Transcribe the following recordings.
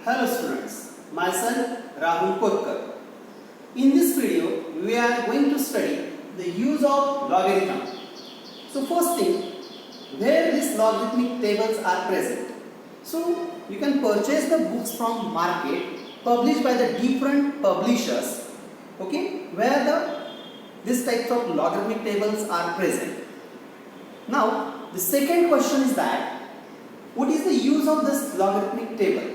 Hello students, myself Rahul Kotkar. In this video, we are going to study the use of logarithm. So first thing, where these logarithmic tables are present. So you can purchase the books from market published by the different publishers, okay, where these types of logarithmic tables are present. Now the second question is that what is the use of this logarithmic table?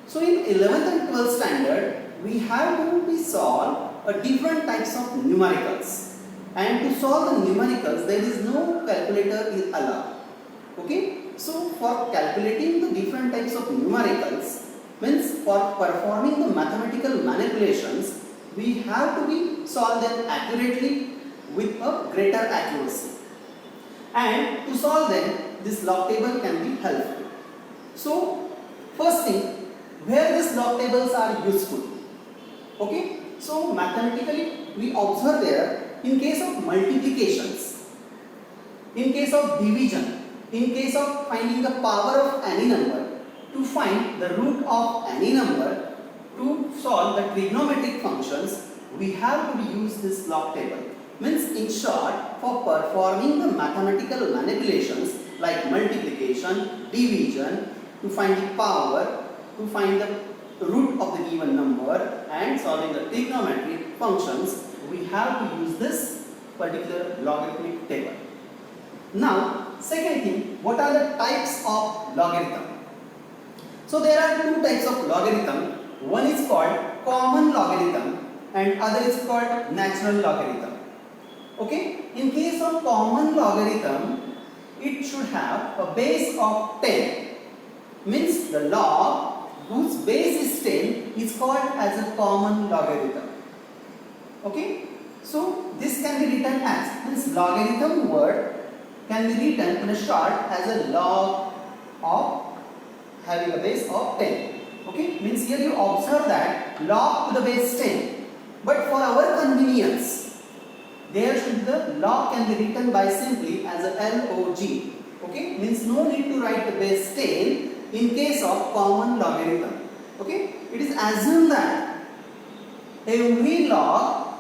So in 11th and 12th standard, we have to solve a different types of numericals, and to solve the numericals there is no calculator is allowed. Okay, so for calculating the different types of numericals, means for performing the mathematical manipulations, we have to be solve them accurately with a greater accuracy, and to solve them this log table can be helpful. So first thing, where these log tables are useful. Okay, so mathematically we observe there in case of multiplications, in case of division, in case of finding the power of any number, to find the root of any number, to solve the trigonometric functions, we have to use this log table. Means in short, for performing the mathematical manipulations like multiplication, division, to find the power, to find the root of the given number, and solving the trigonometric functions, we have to use this particular logarithmic table. Now, second thing, what are the types of logarithm? So there are two types of logarithm. One is called common logarithm and other is called natural logarithm. Okay, in case of common logarithm, it should have a base of 10. Means the log whose base is 10 is called as a common logarithm. Okay, so this can be written as, this logarithm word can be written in a short as a log of having a base of 10. Okay, means here you observe that log to the base 10, but for our convenience, there should the log can be written by simply as a log. Okay, means no need to write the base 10 in case of common logarithm. Okay, it is assumed that every log,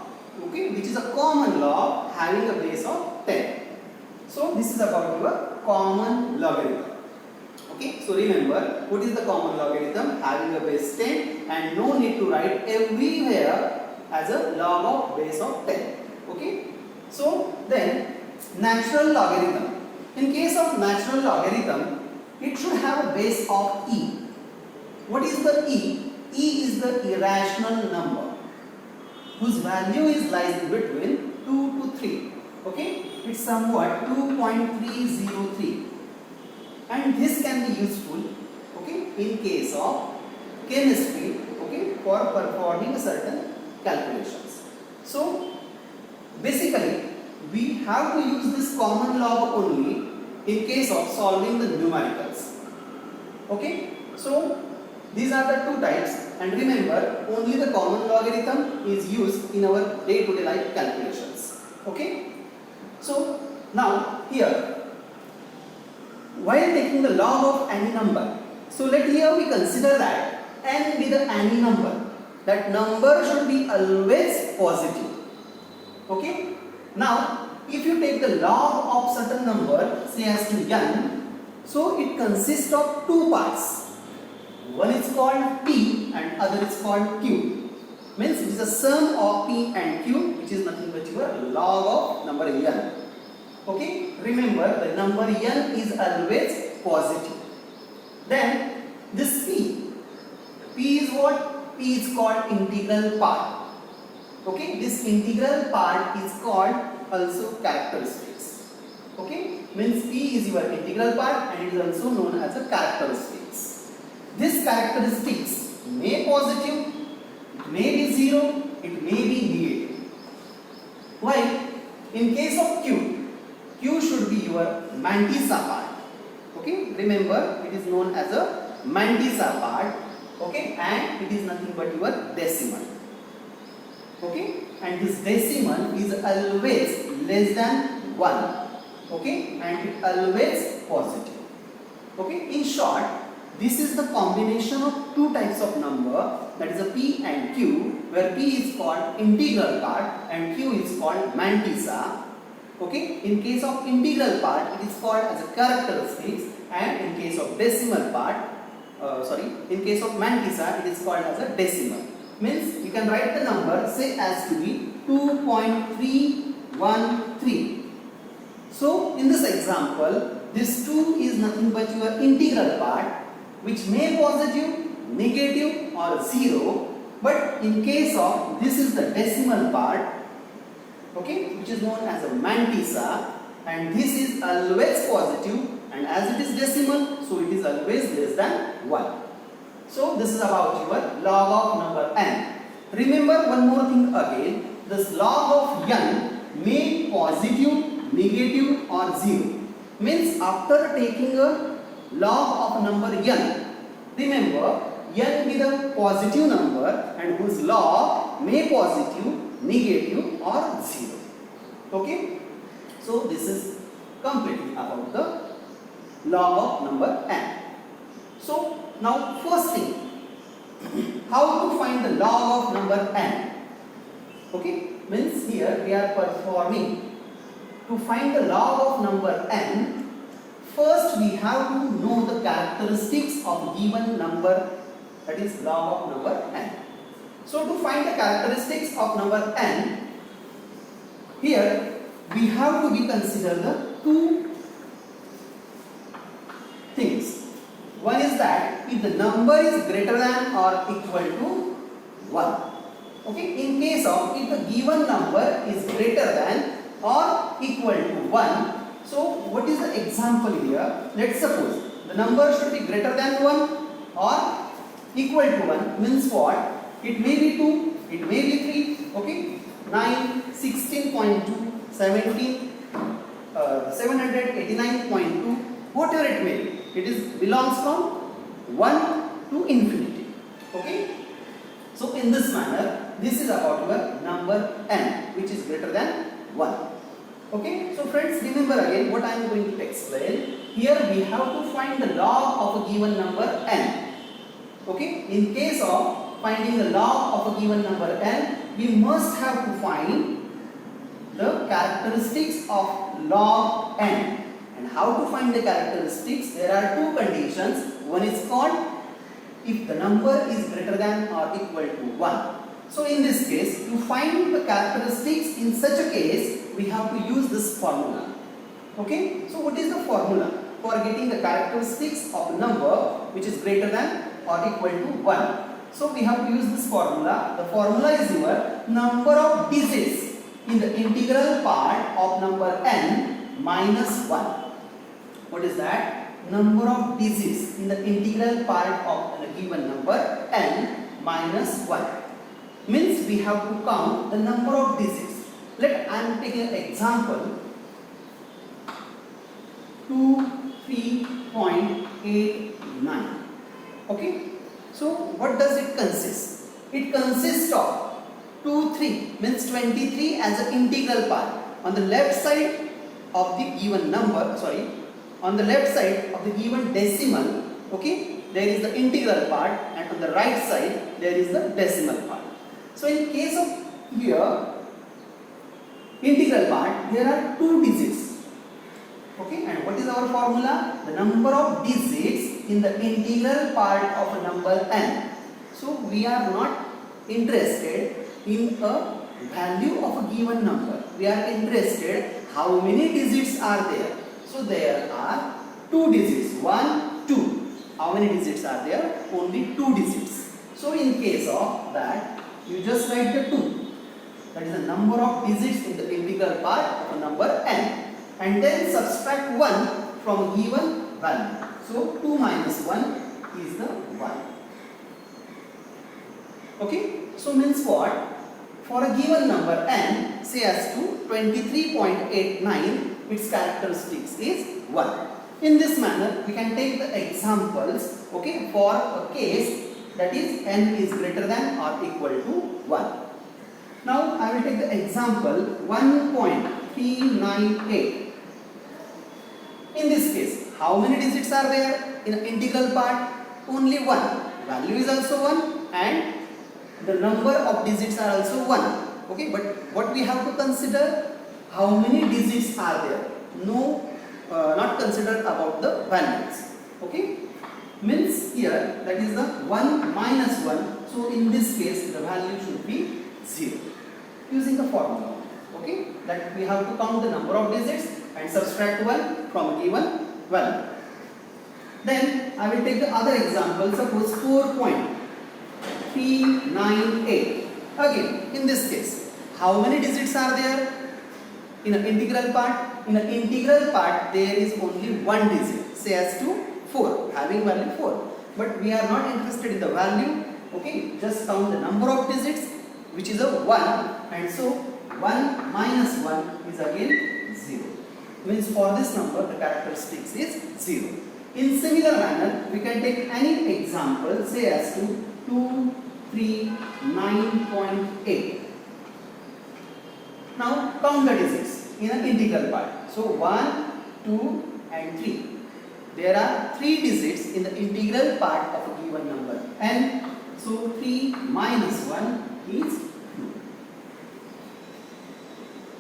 okay, which is a common log having a base of 10. So this is about your common logarithm. Okay, so remember what is the common logarithm, having a base 10 and no need to write everywhere as a log of base of 10. Okay, so then natural logarithm. In case of natural logarithm, it should have a base of e. What is the e? E is the irrational number whose value is lies between 2 to 3. Okay, it's somewhat 2.303, and this can be useful, okay, in case of chemistry, okay, for performing certain calculations. So basically we have to use this common log only in case of solving the numericals. Okay, so these are the two types, and remember only the common logarithm is used in our day-to-day life calculations. Okay, so now here, while taking the log of any number, so let here we consider that n be the any number, that number should be always positive. Okay, now if you take the log of certain number, say as to n, so it consists of two parts. One is called p and other is called q. Means it is a sum of p and q, which is nothing but your log of number n. Okay, remember the number n is always positive. Then this p is what? P is called integral part. Okay, this integral part is called also characteristics. Okay, means p is your integral part and it is also known as a characteristics. This characteristics may positive, it may be 0, it may be negative. While in case of q, q should be your mantissa part. Okay, remember it is known as a mantissa part. Okay, and it is nothing but your decimal. Okay, and this decimal is always less than 1. Okay, and it always positive. Okay, in short, this is the combination of two types of number, that is a p and q, where p is called integral part and q is called mantissa. Okay, in case of integral part it is called as a characteristics, and in case of decimal part, in case of mantissa it is called as a decimal. Means we can write the number say as to be 2.313. So in this example, this 2 is nothing but your integral part, which may positive, negative or 0, but in case of this is the decimal part, okay, which is known as a mantissa, and this is always positive, and as it is decimal, so it is always less than 1. So this is about your log of number n. Remember one more thing again, this log of n may positive, negative or 0. Means after taking a log of number n, remember n be the positive number and whose log may positive, negative or 0. Okay, so this is completely about the log of number n. So now first thing, how to find the log of number n? Okay, means here we are performing to find the log of number n. First we have to know the characteristics of given number, that is log of number n. So to find the characteristics of number n, here we have to be consider the two things. One is that if the number is greater than or equal to 1. Okay, in case of if the given number is greater than or equal to 1, so what is the example here? Let's suppose the number should be greater than 1 or equal to 1, means what? It may be 2, it may be 3, okay, 9, 16.2, 17, 789.2, whatever it may be. It is belongs from 1 to infinity. Okay. So in this manner, this is about your number n, which is greater than 1. Okay. So friends, remember again what I am going to explain. Here we have to find the log of a given number n. Okay. In case of finding the log of a given number n, we must have to find the characteristics of log n. And how to find the characteristics? There are two conditions. One is called if the number is greater than or equal to 1. So in this case, to find the characteristics in such a case, we have to use this formula. Okay? So what is the formula for getting the characteristics of a number which is greater than or equal to 1? So we have to use this formula. The formula is your number of digits in the integral part of number n minus 1. What is that? Number of digits in the integral part of a given number n minus 1. Means we have to count the number of digits. I am taking an example. 23.89. Okay. So what does it consist? It consists of 23 means 23 as an integral part. On the left side of the given number, on the left side of the given decimal, okay, there is the integral part, and on the right side there is the decimal part. So in case of here integral part, there are two digits. Okay, and what is our formula? The number of digits in the integral part of a number n. So we are not interested in a value of a given number. We are interested how many digits are there. So there are two digits, 1, 2. How many digits are there? Only two digits. So in case of that, you just write the 2. That is the number of digits in the integral part of a number n. And then subtract 1 from given value. So 2 minus 1 is the 1. Okay. So means what? For a given number n, say as to 23.89, its characteristics is 1. In this manner, we can take the examples, okay, for a case that is n is greater than or equal to 1. Now, I will take the example 1.398. In this case, how many digits are there in an integral part? only 1. Value is also 1 and the number of digits are also 1. Okay, but what we have to consider, how many digits are there? No, not consider about the values. Okay, means here that is the 1 minus 1. So in this case the value should be 0 using the formula. Okay, that we have to count the number of digits and subtract 1 from a given value. Then I will take the other example. Suppose 4.398. Again, in this case, how many digits are there in an integral part? In an integral part, there is only one digit, say as to 4, having value 4. But we are not interested in the value. Okay, just count the number of digits, which is a 1, and so 1 minus 1 is again 0. Means for this number, the characteristics is 0. In similar manner, we can take any example, say as to 239.8. Now count the digits in an integral part. So 1, 2 and 3. There are 3 digits in the integral part of a given number n. So 3 minus 1 is 2.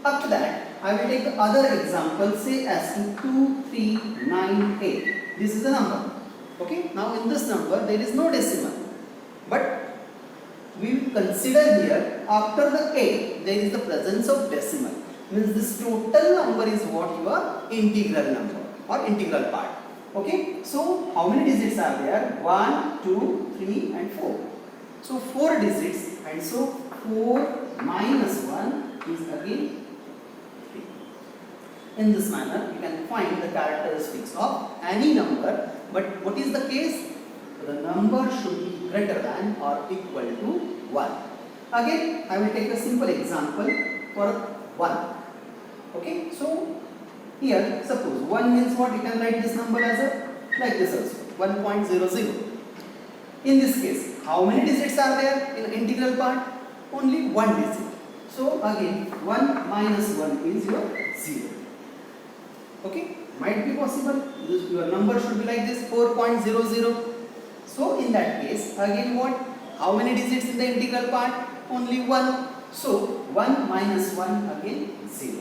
After that, I will take the other example, say as to 2398. This is the number. Okay. Now in this number there is no decimal, but we will consider here after the 8 there is the presence of decimal. Means this total number is what your integral number or integral part. Okay. So how many digits are there? 1, 2, 3 and 4. So 4 digits, and so 4 minus 1 is again 3. In this manner you can find the characteristics of any number, but what is the case? The number should be greater than or equal to 1. Again, I will take a simple example for 1. Okay, so here suppose 1 means what? You can write this number as a like this also, 1.00. In this case, how many digits are there in the integral part? Only one digit. So again 1 minus 1 is your 0. Okay, might be possible. Your number should be like this, 4.00. So in that case, again what? How many digits in the integral part? Only 1. So 1 minus 1 again 0.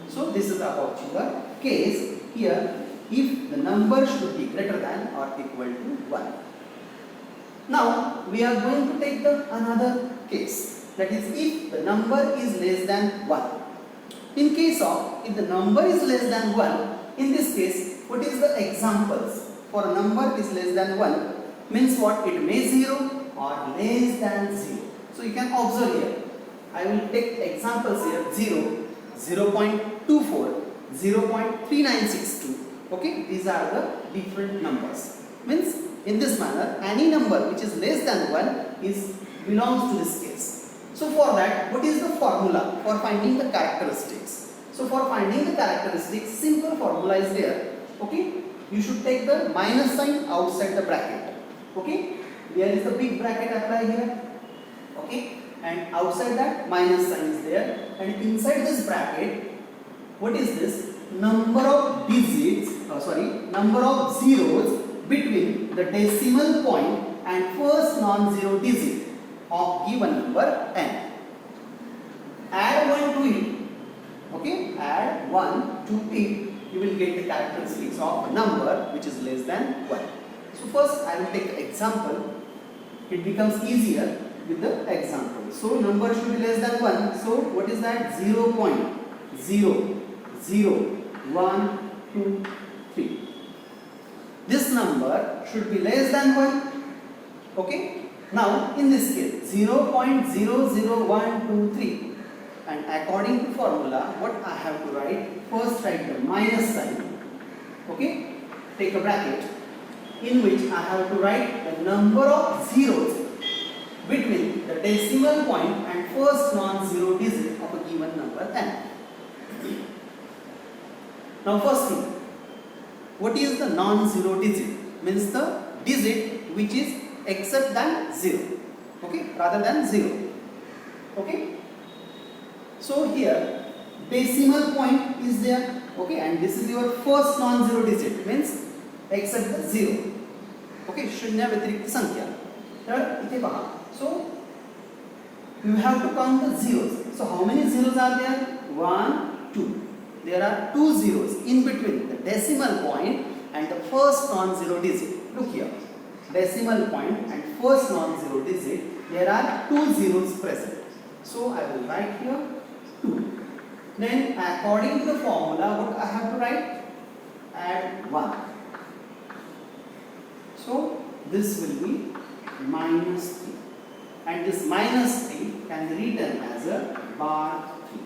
So this is about your case here, if the number should be greater than or equal to 1. Now we are going to take the another case, that is if the number is less than 1. In case of if the number is less than 1, in this case what is the examples for a number is less than 1 means what? It may 0 or less than 0. So you can observe here. I will take examples here 0, 0.24, 0.3962. Okay, these are the different numbers. Means in this manner any number which is less than 1 belongs to this case. So for that, what is the formula for finding the characteristics? So for finding the characteristics, simple formula is there. Okay, you should take the minus sign outside the bracket. Okay, there is the big bracket apply here. Okay, and outside that minus sign is there, and inside this bracket, what is this? Number of digits, number of zeros between the decimal point and first non-zero digit of given number n. Add 1 to it. Okay, add 1 to it. You will get the characteristics of a number which is less than 1. So first I will take the example. It becomes easier with the example. So number should be less than 1. So what is that? 0.00123. This number should be less than 1. Okay. Now in this case 0.00123, and according to formula what I have to write? First write the minus sign. Okay. Take a bracket in which I have to write the number of zeros between the decimal point and first non-zero digit of a given number n. Now first thing, what is the non-zero digit? Means the digit which is except than 0. Okay, rather than 0. Okay. So here decimal point is there. Okay, and this is your first non-zero digit, means except the 0. Okay, शून्य व्यतिरिक्त संख्या. तर इथे पहा, so you have to count the zeros. So how many zeros are there? 1, 2. There are 2 zeros in between the decimal point and the first non-zero digit. Look here, decimal point and first non-zero digit, there are 2 zeros present. So I will write here 2. Then according to the formula, what I have to write? Add 1. So this will be minus 3. And this minus 3 can be written as a bar 3.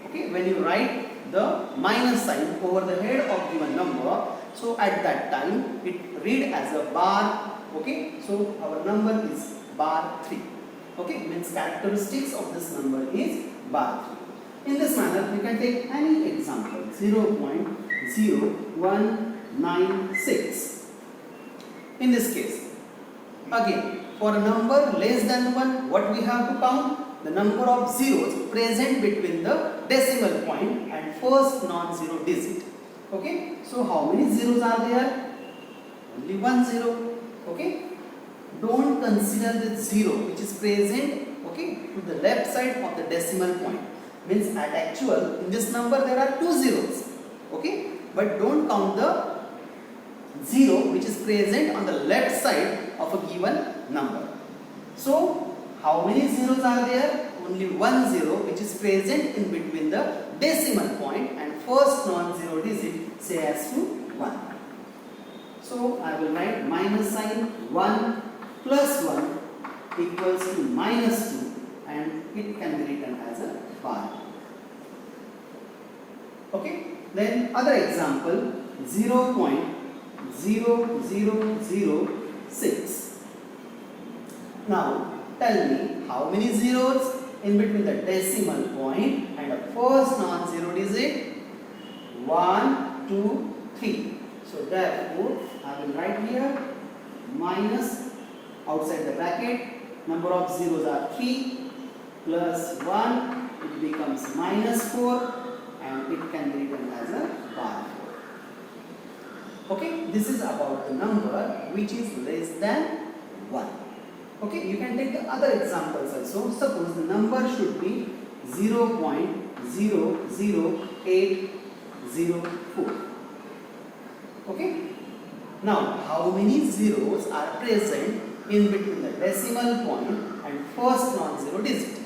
Okay, when you write the minus sign over the head of given number, so at that time it read as a bar. Okay, so our number is bar 3. Okay, means characteristics of this number is bar 3. In this manner, we can take any example, 0.0196. In this case, again, for a number less than 1, what we have to count? The number of zeros present between the decimal point and first non-zero digit. Okay, so how many zeros are there? Only 1 zero. Okay, don't consider the zero which is present, okay, to the left side of the decimal point. Means at actual, in this number there are 2 zeros. Okay, but don't count the zero which is present on the left side of a given number. So how many zeros are there? Only 1 zero which is present in between the decimal point and first non-zero digit, say as to 1. So I will write minus sign, 1 plus 1 equals to minus 2, and it can be written as a bar. Okay, then other example, 0.0006. Now tell me how many zeros in between the decimal point and the first non-zero digit? 1, 2, 3. So therefore I will write here minus outside the bracket, number of zeros are 3 plus 1, it becomes minus 4, and it can be written as a bar 4. Okay, this is about the number which is less than 1. Okay, you can take the other examples also. Suppose the number should be 0.00804. Okay, now how many zeros are present in between the decimal point and first non-zero digit?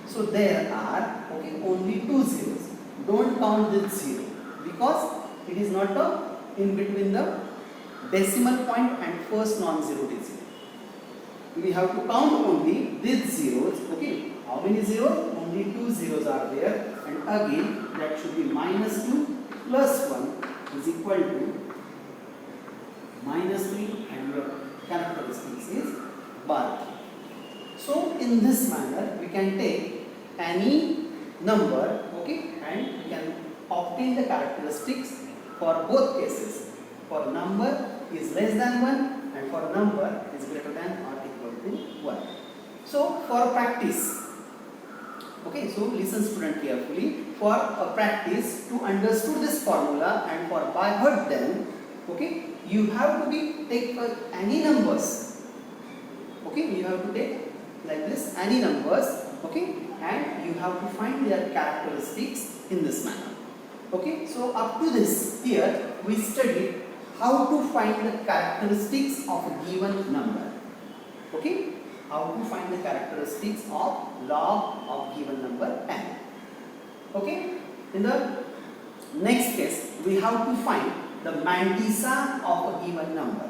So there are, okay, only 2 zeros. Don't count this zero because it is not in between the decimal point and first non-zero digit. We have to count only these zeros. Okay, how many zeros? Only 2 zeros are there, and again that should be minus 2 plus 1 is equal to minus 3, and your characteristics is bar 3. So in this manner we can take any number, okay, and we can obtain the characteristics for both cases. For number is less than 1 and for number is greater than or equal to 1. So for practice, okay, so listen student carefully. For a practice to understand this formula and for by heart them, okay, you have to take any numbers. Okay, you have to take like this any numbers, okay, and you have to find their characteristics in this manner. Okay, so up to this here we studied how to find the characteristics of a given number. Okay, how to find the characteristics of log of given number n. Okay, in the next case we have to find the mantissa of a given number.